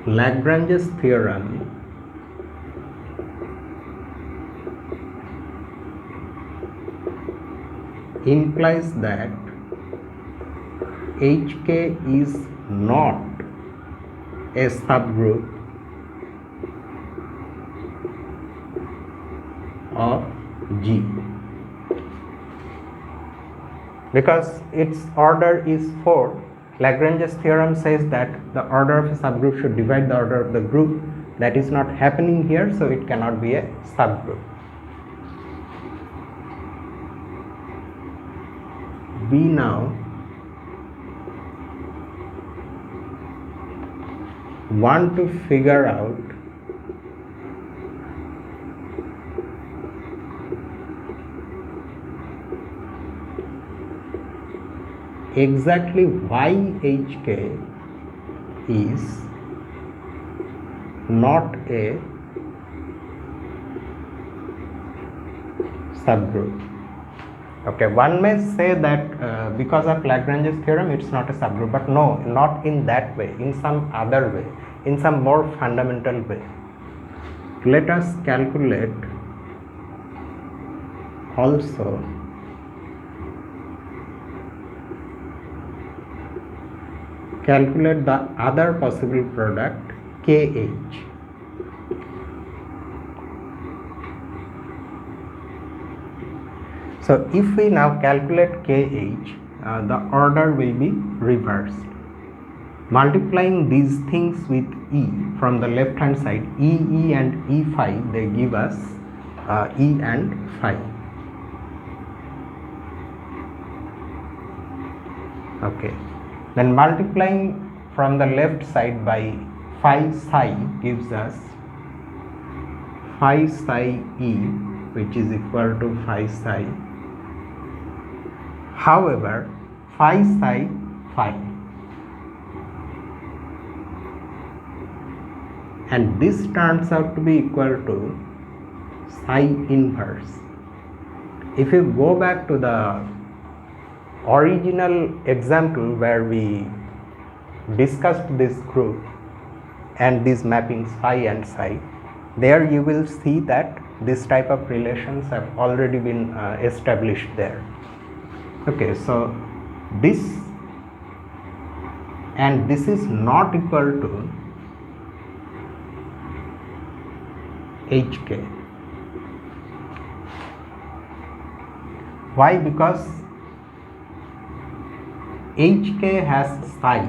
Lagrange's theorem implies that Hk is not a subgroup of G because its order is 4. Lagrange's theorem says that the order of a subgroup should divide the order of the group. That is not happening here, so it cannot be a subgroup. We now want to figure out exactly why Hk is not a subgroup. Okay, one may say that because of Lagrange's theorem it's not a subgroup, but no, not in that way, in some other way, in some more fundamental way. Let us calculate also the other possible product Kh. So if we now calculate Kh, the order will be reversed. Multiplying these things with E from the left hand side, E and E phi, they give us E and phi. Okay, then multiplying from the left side by phi psi gives us phi psi E, which is equal to phi psi. However, phi psi phi, and this turns out to be equal to psi inverse. If you go back to the original example where we discussed this group and these mappings phi and psi, there you will see that this type of relations have already been established there. Okay, so this and this is not equal to Hk. Why? Because Hk has psi,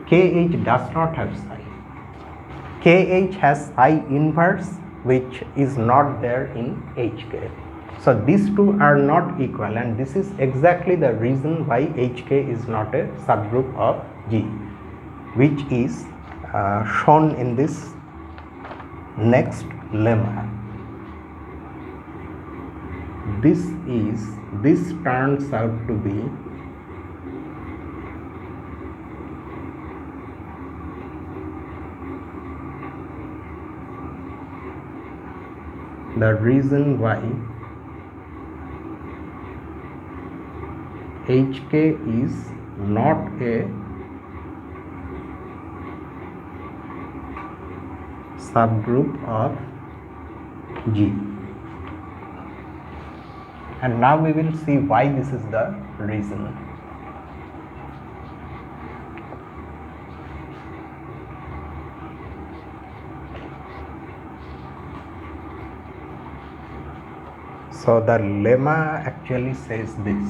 Kh does not have psi. Kh has psi inverse, which is not there in Hk. So these two are not equal, and this is exactly the reason why Hk is not a subgroup of G, which is shown in this next lemma. This turns out to be the reason why Hk is not a subgroup of G. And now we will see why this is the reason. So the lemma actually says this.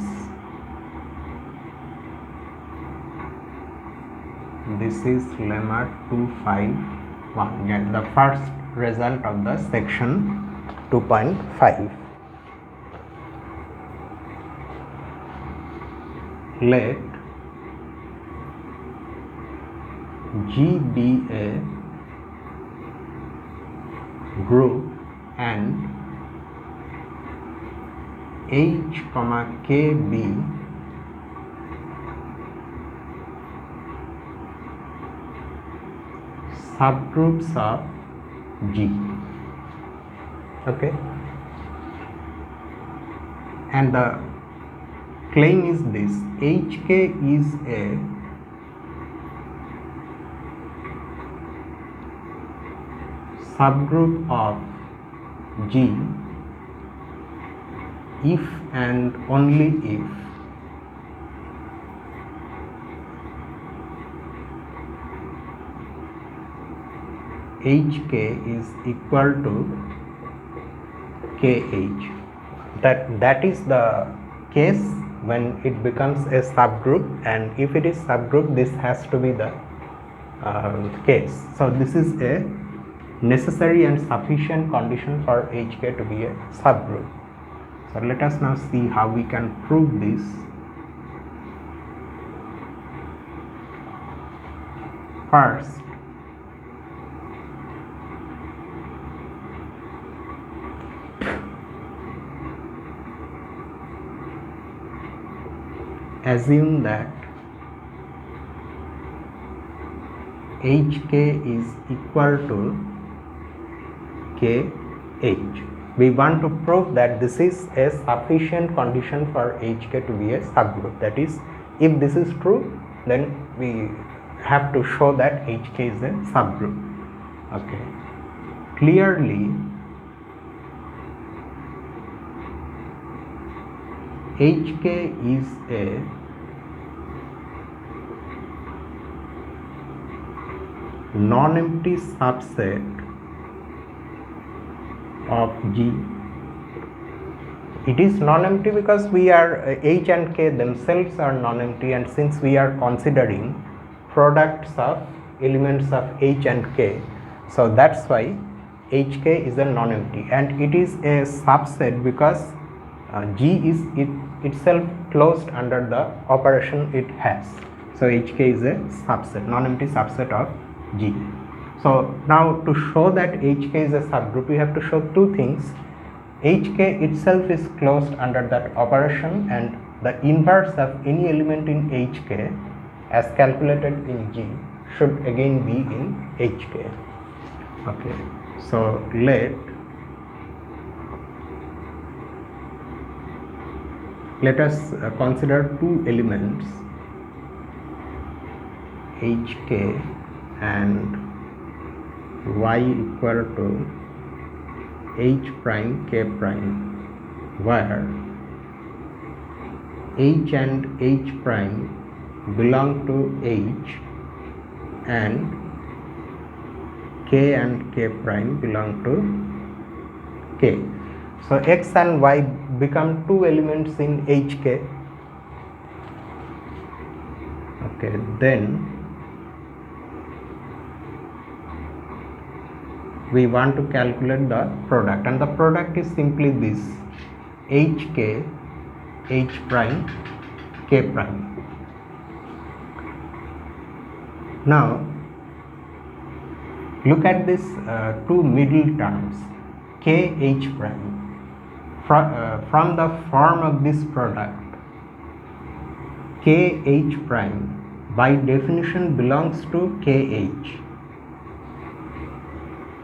This is lemma 251, and the first result of the section 2.5. Let G be a group and H, K be subgroups of G. Okay, and the claim is this: Hk is a subgroup of G if and only if Hk is equal to Kh. That is the case when it becomes a subgroup, and if it is subgroup, this has to be the case. So this is a necessary and sufficient condition for Hk to be a subgroup. So let us now see how we can prove this. First, assume that Hk is equal to Kh. We want to prove that this is a sufficient condition for Hk to be a subgroup. That is, if this is true, then we have to show that Hk is a subgroup. Okay. Clearly, Hk is a non-empty subset of G. It is non-empty because we are H and K themselves are non-empty, and since we are considering products of elements of H and K, so that's why Hk is a non-empty, and it is a subset because G is itself closed under the operation it has. So Hk is a subset, non-empty subset of G. So now to show that Hk is a subgroup, we have to show two things. Hk itself is closed under that operation, and the inverse of any element in Hk as calculated in G should again be in Hk. Okay, so let us consider two elements, Hk and y equal to H prime K prime, where H and H prime belong to H and K and K prime belong to K. So X and Y become two elements in Hk. Okay, then we want to calculate the product, and the product is simply this: Hk, H prime, K prime. Now look at this two middle terms, Kh prime. From the form of this product, Kh prime by definition belongs to Kh,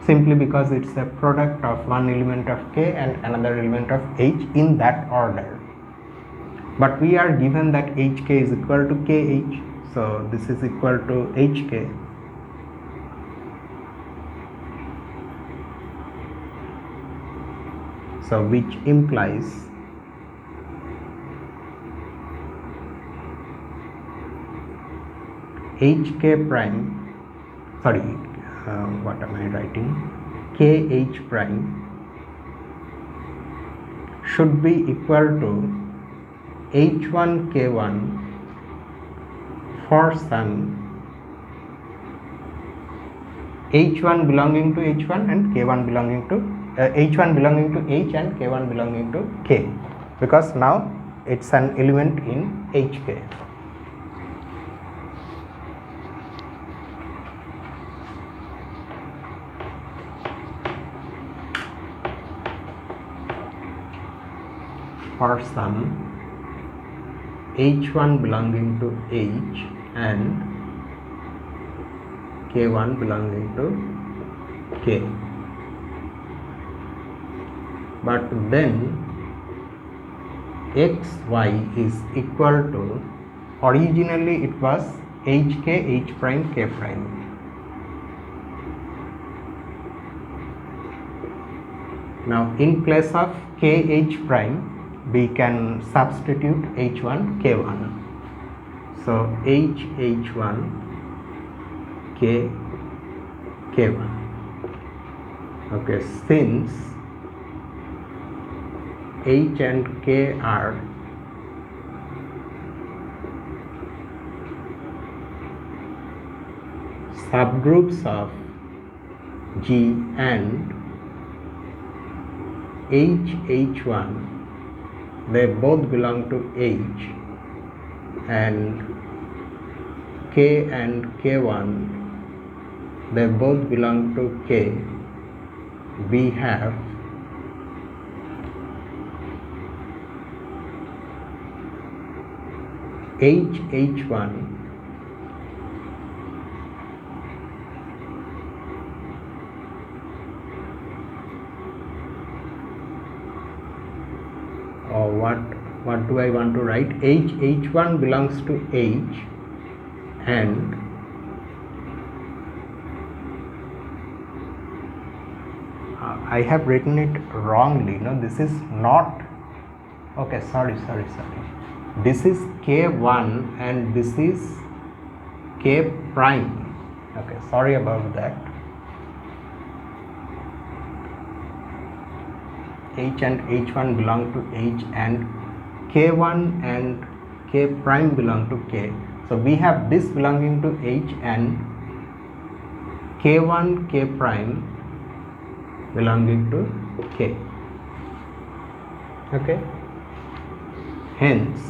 simply because it's a product of one element of K and another element of H in that order. But we are given that Hk is equal to Kh, so this is equal to Hk. So which implies Hk prime, sorry, what am I writing? Kh prime should be equal to H1 K1 for some H1 belonging to H1 and K1 belonging to H1 belonging to H and K1 belonging to K, because now it's an element in Hk. For some H1 belonging to H and K1 belonging to K. But then xy is equal to, originally it was Hk, H prime, K prime. Now in place of kh prime we can substitute h1 k1. So h1 k1. Okay, since h and k are subgroups of G and h1 they both belong to H, and k and k1 they both belong to K, we have h1 or what do I want to write? h1 belongs to H, and I have written it wrongly. No, this is not, okay, sorry, this is k1 and this is k prime. Okay, sorry about that. H and h1 belong to H, and k1 and k prime belong to K. So we have this belonging to H and k1 k prime belonging to K. Okay, hence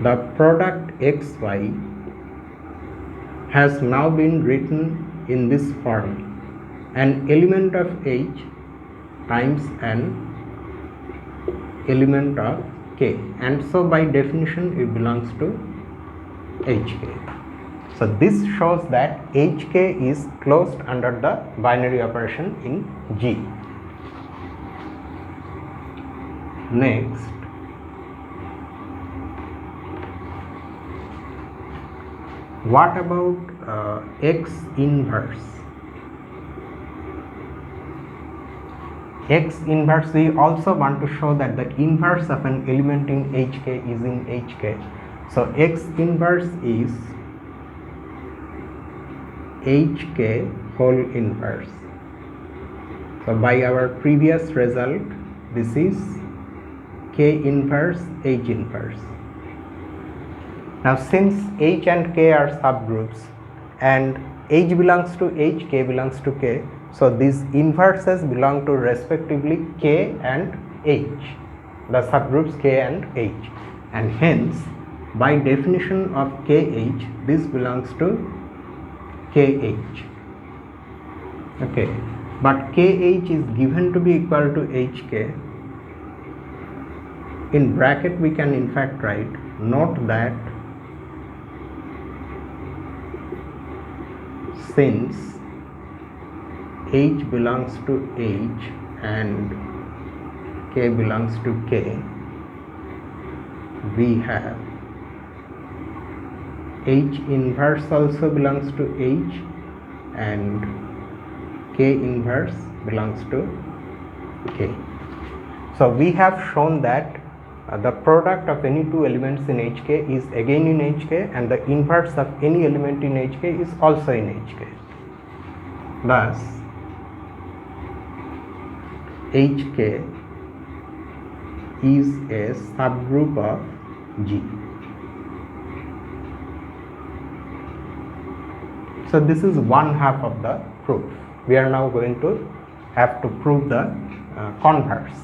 the product xy has now been written in this form: an element of H times an element of K, and so by definition it belongs to Hk. So this shows that Hk is closed under the binary operation in G. Next, what about X inverse? X inverse, we also want to show that the inverse of an element in Hk is in Hk. So X inverse is Hk whole inverse. So by our previous result, this is K inverse H inverse. Now since H and K are subgroups and H belongs to H, K belongs to K, so these inverses belong to respectively K and H, the subgroups K and H, and hence by definition of KH this belongs to KH. Okay, but KH is given to be equal to HK. In bracket we can in fact write, note that since H belongs to H and K belongs to K, we have H inverse also belongs to H and K inverse belongs to K. So we have shown that the product of any two elements in Hk is again in Hk, and the inverse of any element in Hk is also in Hk. Thus Hk is a subgroup of G. So this is one half of the proof. We are now going to have to prove the converse.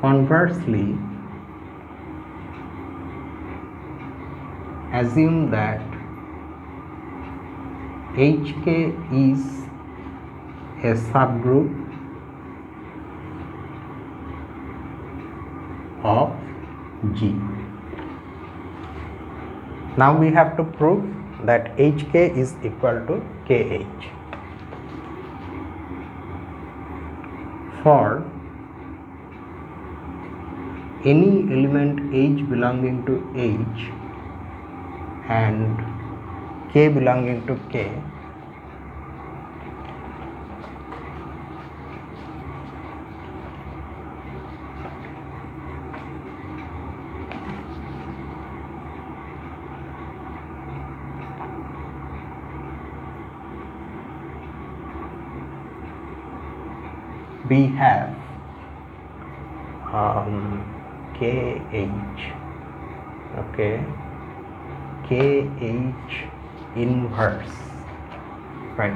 Conversely, assume that Hk is a subgroup of G. Now we have to prove that Hk is equal to Kh. For any element H belonging to H and k belonging to k, we have kh, okay, kh inverse, right?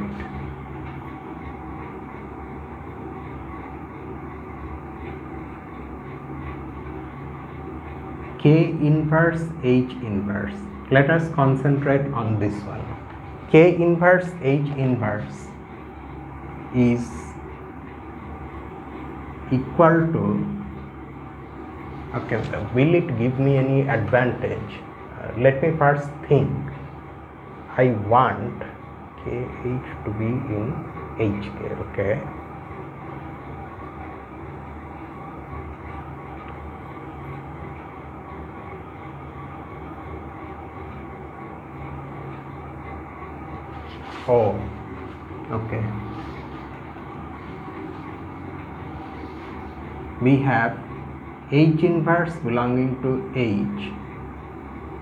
K inverse H inverse. Let us concentrate on this one. K inverse H inverse is equal to, okay, will it give me any advantage? Let me first think. I want KH to be in HK, okay. Oh, okay. We have H inverse belonging to H,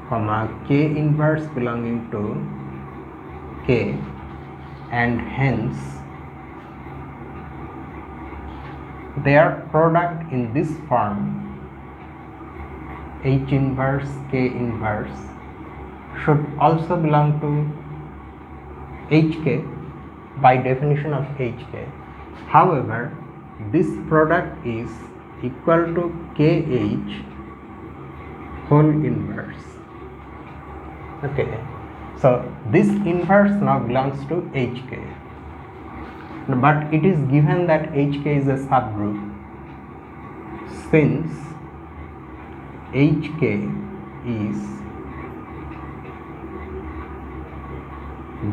comma K inverse belonging to K, and hence their product in this form, H inverse K inverse, should also belong to HK by definition of HK. However, this product is equal to KH whole inverse. Okay, so this inverse now belongs to HK, but it is given that HK is a subgroup. Since HK is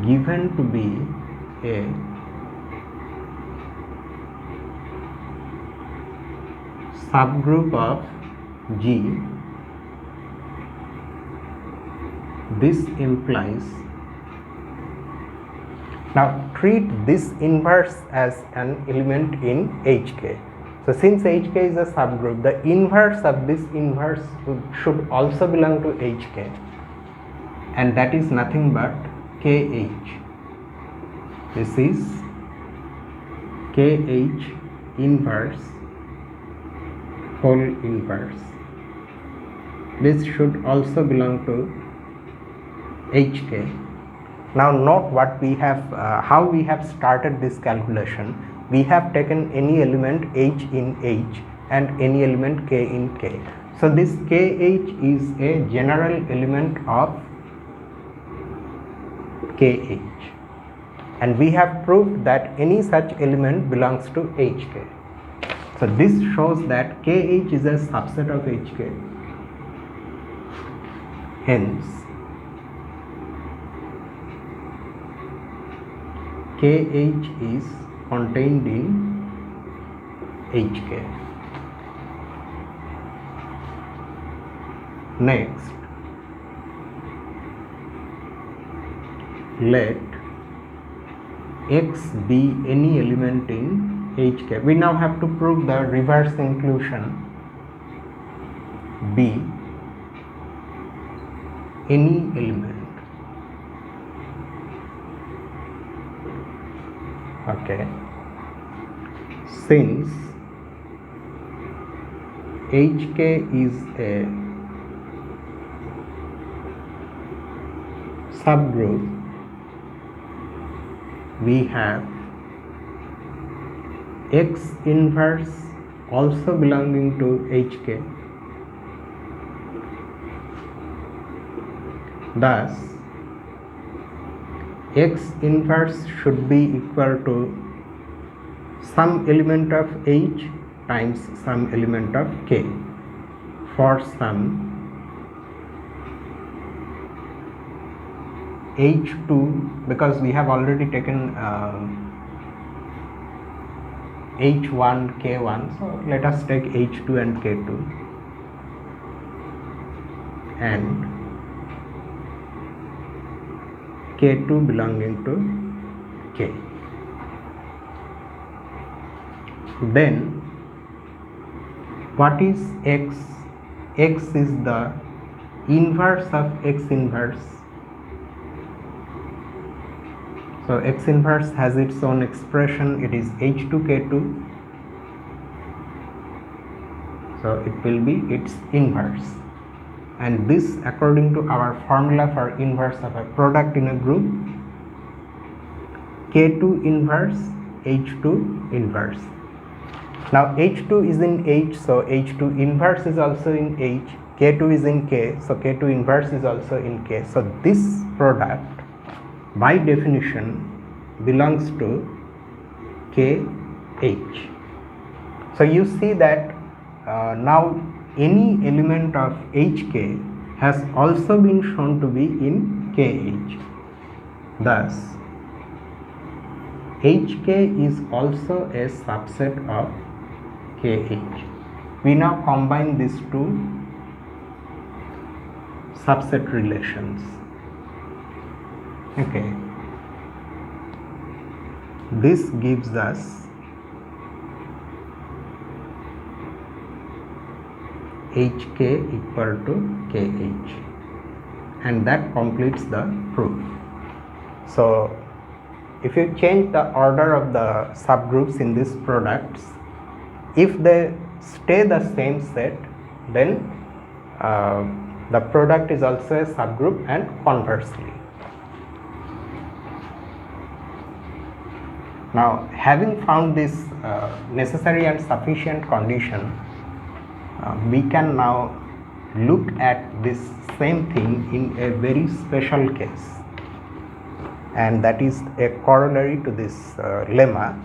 given to be a subgroup of G, this implies, now treat this inverse as an element in HK. So since HK is a subgroup, the inverse of this inverse should also belong to HK, and that is nothing but KH. This is KH inverse whole inverse. This should also belong to HK. Now note what we have, how we have started this calculation. We have taken any element H in H and any element K in K. So this KH is a general element of KH, and we have proved that any such element belongs to HK. So this shows that KH is a subset of HK. Hence, KH is contained in HK. Next, let X be any element in HK. We now have to prove the reverse inclusion. Be any element. Okay. Since HK is a subgroup, we have X inverse also belonging to HK. Thus, X inverse should be equal to some element of H times some element of K for some H2, because we have already taken H1, K1, so let us take H2 and K2, and K2 belonging to K. Then what is X? X is the inverse of X inverse. So X inverse has its own expression, it is H2K2. So it will be its inverse, and this according to our formula for inverse of a product in a group, K2 inverse H2 inverse. Now H2 is in H, so H2 inverse is also in H, K2 is in K, so K2 inverse is also in K. So this product by definition belongs to KH. So you see that now any element of HK has also been shown to be in KH. Thus HK is also a subset of KH. We now combine these two subset relations. Okay, this gives us HK equal to KH, and that completes the proof. So if you change the order of the subgroups in these products, if they stay the same set, then the product is also a subgroup, and conversely. Now, having found this necessary and sufficient condition, we can now look at this same thing in a very special case, and that is a corollary to this lemma.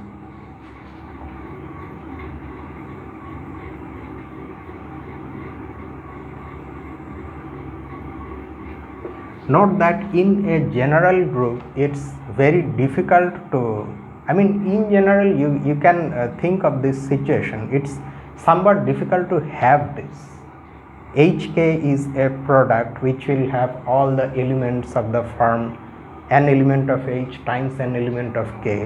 Note that in a general group it's very difficult to, in general you can think of this situation, it's somewhat difficult to have this. HK is a product which will have all the elements of the form an element of H times an element of K,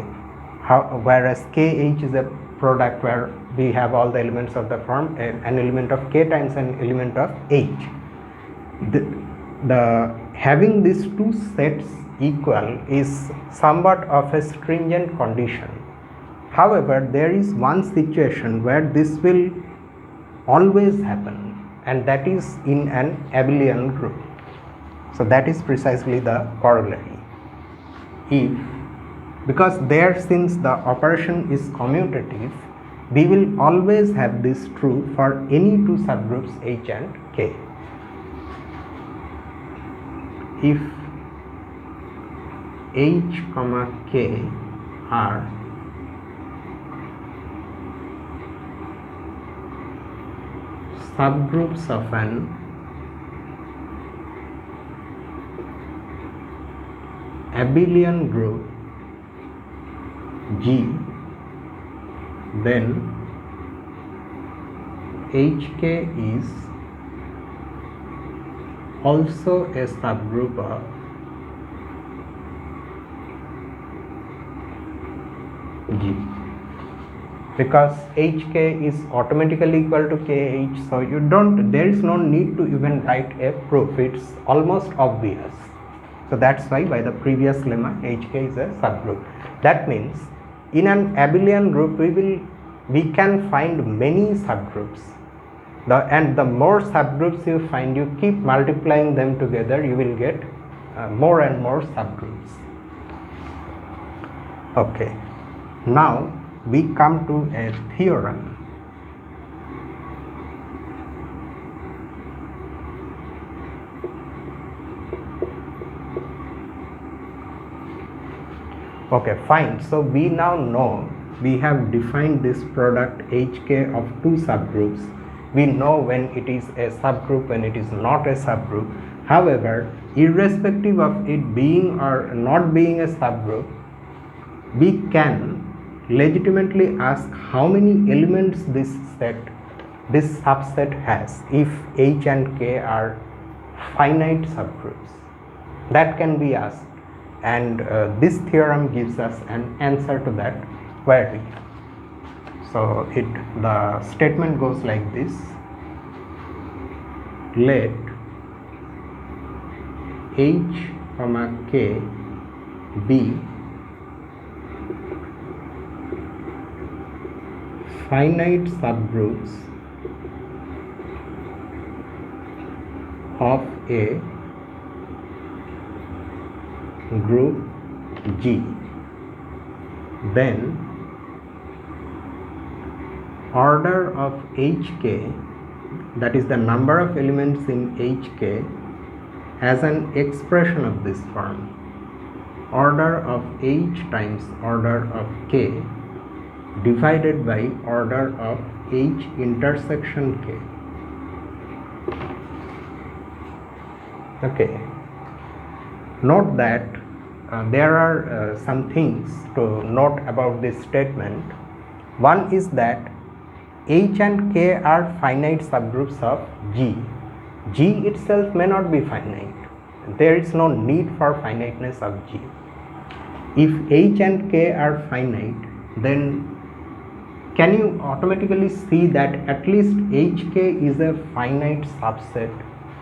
whereas KH is a product where we have all the elements of the form an element of K times an element of H. The having these two sets equal is somewhat of a stringent condition. However, there is one situation where this will always happen, and that is in an abelian group. So that is precisely the corollary. If, because there since the operation is commutative, we will always have this true for any two subgroups H and K. If H, K are subgroups of an abelian group G, then HK is also a subgroup of G, because HK is automatically equal to KH, so there is no need to even write a proof, it's almost obvious. So that's why by the previous lemma HK is a subgroup. That means in an abelian group we can find many subgroups, and the more subgroups you find, you keep multiplying them together, you will get more and more subgroups. Okay, now we come to a theorem. Okay, fine. So we now know, we have defined this product HK of two subgroups. We know when it is a subgroup, when it is not a subgroup. However, irrespective of it being or not being a subgroup, we can legitimately ask how many elements this subset has if H and K are finite subgroups. That can be asked, and this theorem gives us an answer to that query. So the statement goes like this: let H, K be finite subgroups of a group G, then order of Hk, that is the number of elements in Hk, as an expression of this form: order of H times order of K divided by order of H intersection K. Okay. Note that there are some things to note about this statement. One is that H and K are finite subgroups of G. G itself may not be finite. There is no need for finiteness of G. If H and K are finite, then can you automatically see that at least Hk is a finite subset?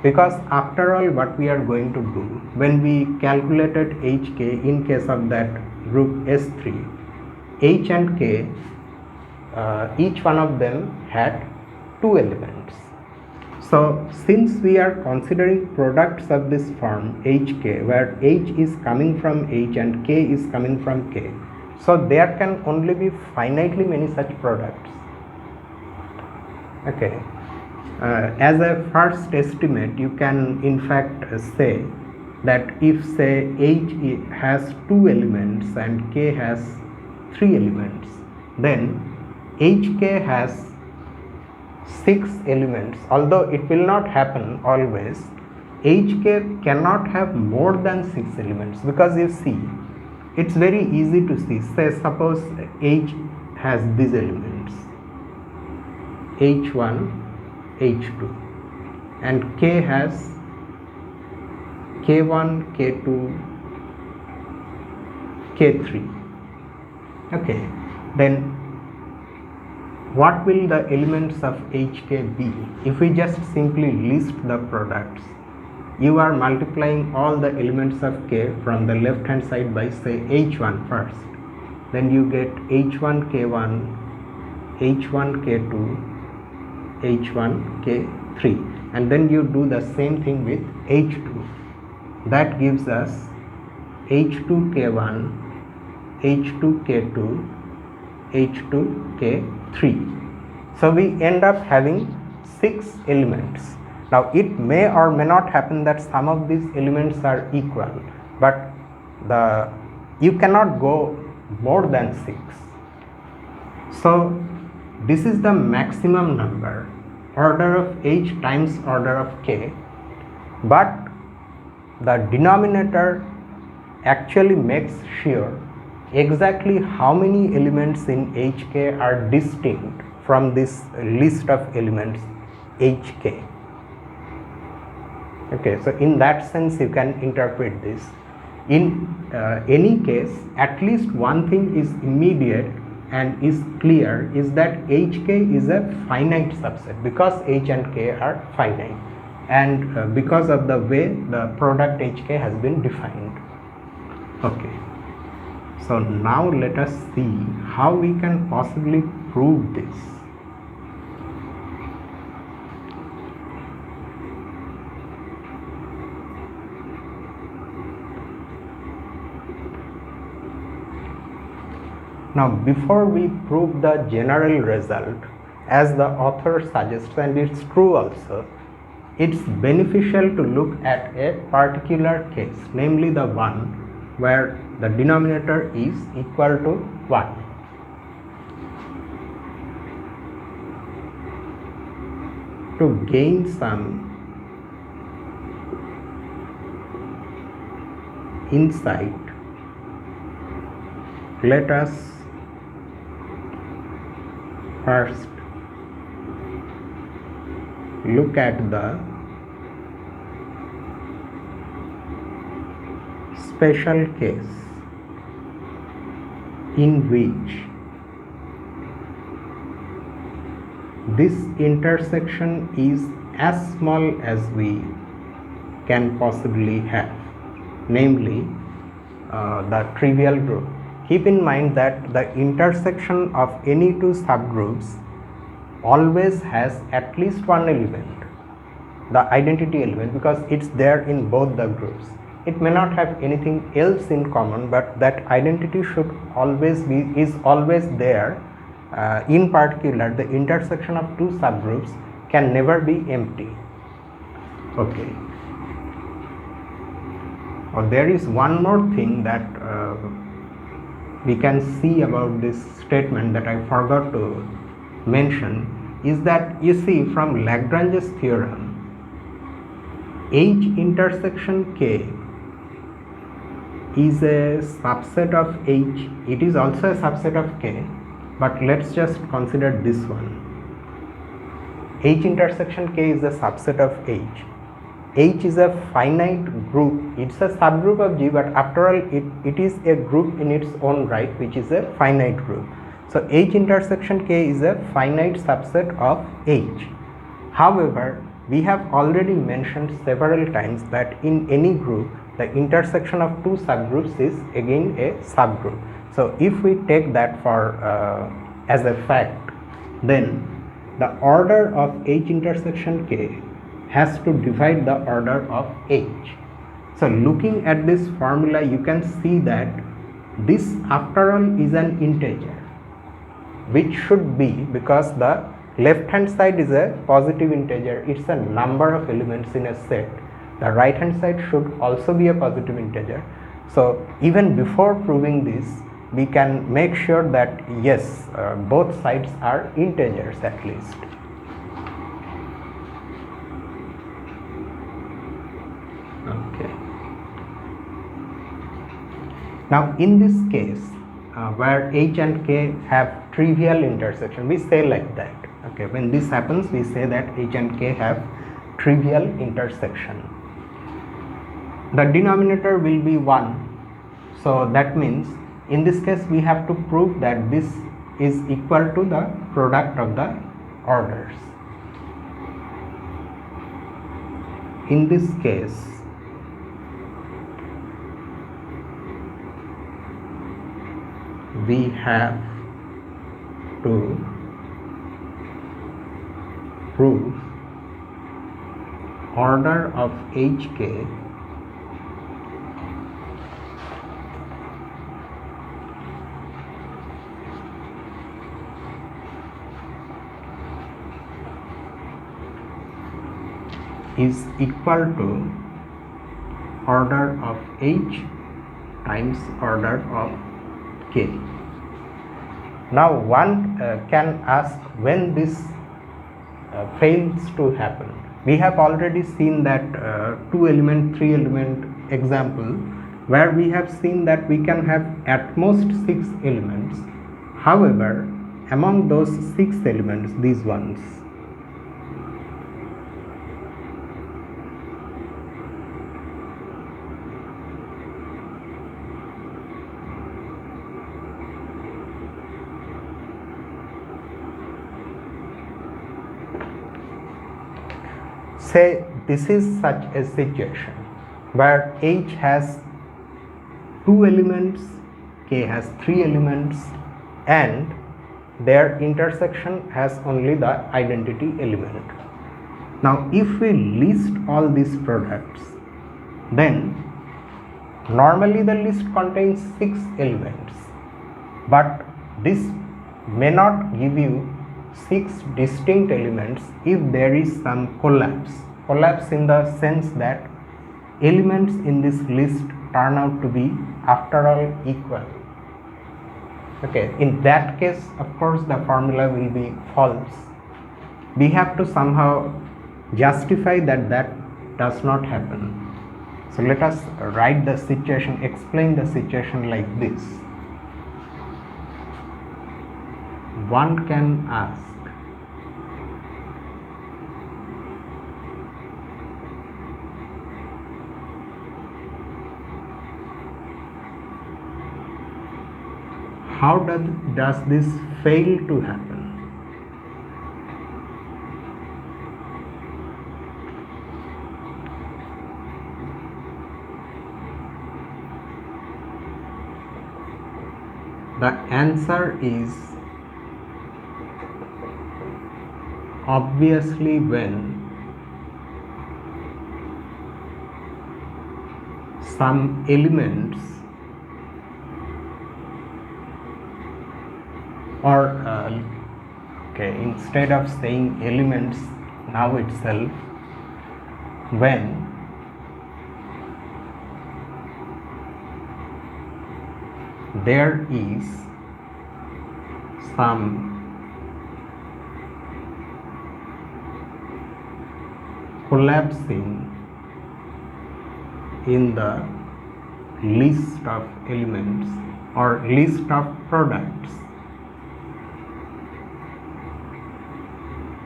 Because after all, what we are going to do when we calculated Hk in case of that group S3, H and K, each one of them had 2 elements. So since we are considering products of this form Hk, where H is coming from H and K is coming from K, so there can only be finitely many such products. Okay. As a first estimate, you can in fact say that if say H has 2 elements and K has 3 elements, then Hk has 6 elements. Although it will not happen always, Hk cannot have more than 6 elements, because you see, it's very easy to see. Say suppose H has these elements H1, H2, and K has K1, K2, K3. Okay, then what will the elements of Hk be? If we just simply list the products, you are multiplying all the elements of K from the left hand side by say H1 first, then you get H1 K1, H1 K2, H1 K3, and then you do the same thing with H2. That gives us H2 K1, H2 K2, H2 K3. So we end up having 6 elements. Now it may or may not happen that some of these elements are equal, but you cannot go more than 6. So this is the maximum number, order of H times order of K, but the denominator actually makes sure exactly how many elements in Hk are distinct from this list of elements Hk. Okay, so in that sense you can interpret this. In any case, at least one thing is immediate and is clear, is that Hk is a finite subset, because H and K are finite, and because of the way the product Hk has been defined. Okay, so now let us see how we can possibly prove this. Now before we prove the general result, as the author suggests, and it's true also, it's beneficial to look at a particular case, namely the one where the denominator is equal to 1. To gain some insight, let us first look at the special case in which this intersection is as small as we can possibly have, namely the trivial group. Keep in mind that the intersection of any two subgroups always has at least one element, the identity element, because it's there in both the groups. It may not have anything else in common, but that identity should always be, is always there. In particular, the intersection of two subgroups can never be empty. Okay. There is one more thing that we can see about this statement that I forgot to mention, is that you see from Lagrange's theorem, H intersection K is a subset of H. It is also a subset of K, but let's just consider this one. H intersection K is a subset of H. H is a finite group. It's a subgroup of G, but after all it is a group in its own right, which is a finite group. So H intersection K is a finite subset of H. However, we have already mentioned several times that in any group the intersection of two subgroups is again a subgroup. So if we take that for as a fact, then the order of H intersection K has to divide the order of H. So looking at this formula, you can see that this after all is an integer, which should be, because the left hand side is a positive integer, it's a number of elements in a set. The right hand side should also be a positive integer. So even before proving this, we can make sure that yes, both sides are integers at least. Okay. Now in this case, where H and K have trivial intersection, we say like that. Okay, when this happens, we say that H and K have trivial intersection. The denominator will be 1. So that means in this case we have to prove that this is equal to the product of the orders. In this case, we have to prove order of Hk is equal to order of H times order of K. Now one can ask when this fails to happen. We have already seen that 2 element, 3 element example where we have seen that we can have at most 6 elements. However, among those 6 elements, these ones, say this is such a situation where H has 2 elements, K has 3 elements, and their intersection has only the identity element. Now if we list all these products, then normally the list contains 6 elements, but this may not give you 6 distinct elements if there is some collapse in the sense that elements in this list turn out to be after all equal. Okay, in that case, of course, the formula will be false. We have to somehow justify that that does not happen. So let us write the situation, explain the situation like this. One can ask, how does this fail to happen? The answer is obviously when some elements or instead of saying elements now itself, when there is some collapsing in the list of elements or list of products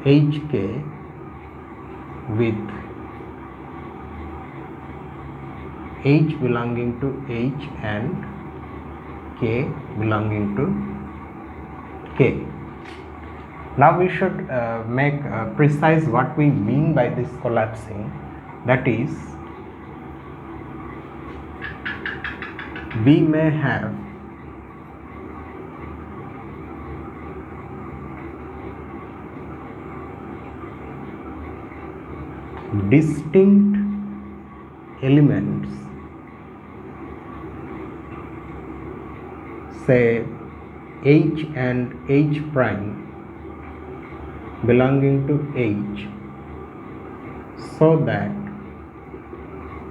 Hk with H belonging to H and K belonging to K. Now we should make precise what we mean by this collapsing. That is, we may have distinct elements, say H and H prime belonging to H, so that